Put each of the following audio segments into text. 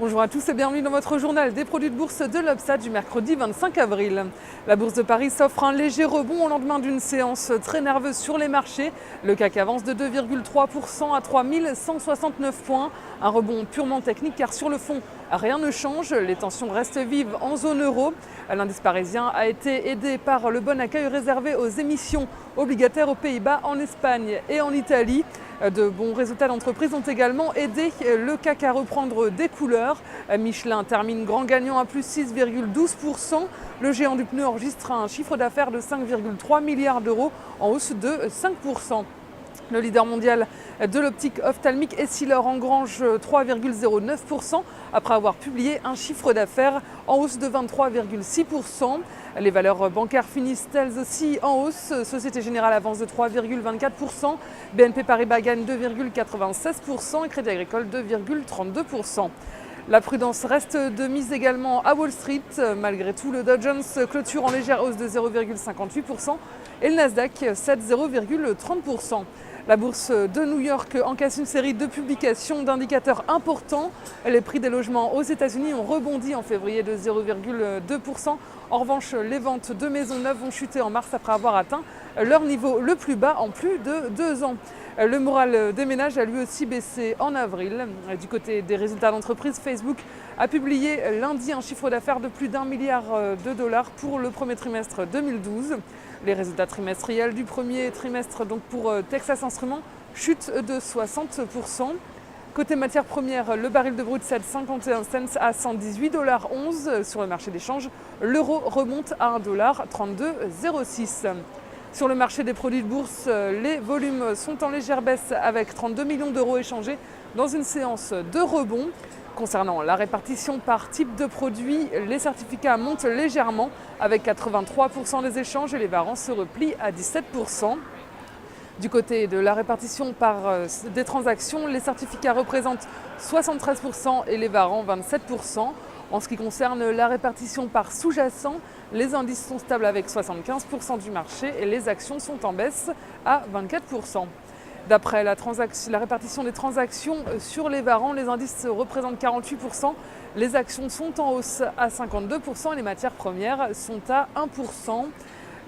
Bonjour à tous et bienvenue dans votre journal des produits de bourse de l'Obstat du mercredi 25 avril. La bourse de Paris s'offre un léger rebond au lendemain d'une séance très nerveuse sur les marchés. Le CAC avance de 2,3% à 3169 points. Un rebond purement technique car sur le fond, rien ne change. Les tensions restent vives en zone euro. L'indice parisien a été aidé par le bon accueil réservé aux émissions obligataires aux Pays-Bas, en Espagne et en Italie. De bons résultats d'entreprise ont également aidé le CAC à reprendre des couleurs. Michelin termine grand gagnant à plus 6,12%. Le géant du pneu enregistre un chiffre d'affaires de 5,3 milliards d'euros en hausse de 5%. Le leader mondial de l'optique ophtalmique Essilor engrange 3,09% après avoir publié un chiffre d'affaires en hausse de 23,6%. Les valeurs bancaires finissent elles aussi en hausse. Société Générale avance de 3,24%, BNP Paribas gagne 2,96% et Crédit Agricole 2,32%. La prudence reste de mise également à Wall Street. Malgré tout, le Dow Jones clôture en légère hausse de 0,58% et le Nasdaq cède 0,30%. La bourse de New York encaisse une série de publications d'indicateurs importants. Les prix des logements aux États-Unis ont rebondi en février de 0,2%. En revanche, les ventes de maisons neuves ont chuté en mars après avoir atteint leur niveau le plus bas en plus de 2 ans. Le moral des ménages a lui aussi baissé en avril. Du côté des résultats d'entreprise, Facebook a publié lundi un chiffre d'affaires de plus d'1 milliard de dollars pour le premier trimestre 2012. Les résultats trimestriels du premier trimestre donc pour Texas Instruments chutent de 60%. Côté matières premières, le baril de brut cède 51 cents à 118,11 $ sur le marché des changes. L'euro remonte à 1,3206 $. Sur le marché des produits de bourse, les volumes sont en légère baisse avec 32 millions d'euros échangés dans une séance de rebond. Concernant la répartition par type de produit, les certificats montent légèrement avec 83% des échanges et les varants se replient à 17%. Du côté de la répartition par des transactions, les certificats représentent 73% et les varants 27%. En ce qui concerne la répartition par sous-jacent, les indices sont stables avec 75% du marché et les actions sont en baisse à 24%. D'après la répartition des transactions sur les varants, les indices représentent 48%, les actions sont en hausse à 52% et les matières premières sont à 1%.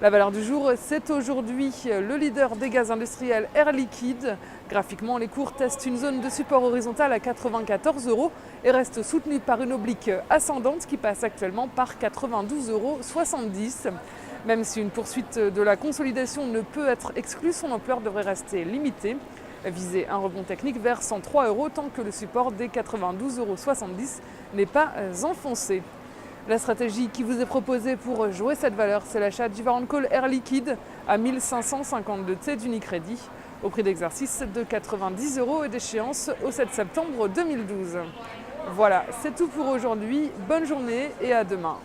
La valeur du jour, c'est aujourd'hui le leader des gaz industriels Air Liquide. Graphiquement, les cours testent une zone de support horizontale à 94 € et restent soutenus par une oblique ascendante qui passe actuellement par 92,70 €. Même si une poursuite de la consolidation ne peut être exclue, son ampleur devrait rester limitée. Viser un rebond technique vers 103 € tant que le support des 92,70 € n'est pas enfoncé. La stratégie qui vous est proposée pour jouer cette valeur, c'est l'achat du Warrant Call Air Liquide à 1552 T d'Unicredit au prix d'exercice de 90 € et d'échéance au 7 septembre 2012. Voilà, c'est tout pour aujourd'hui. Bonne journée et à demain.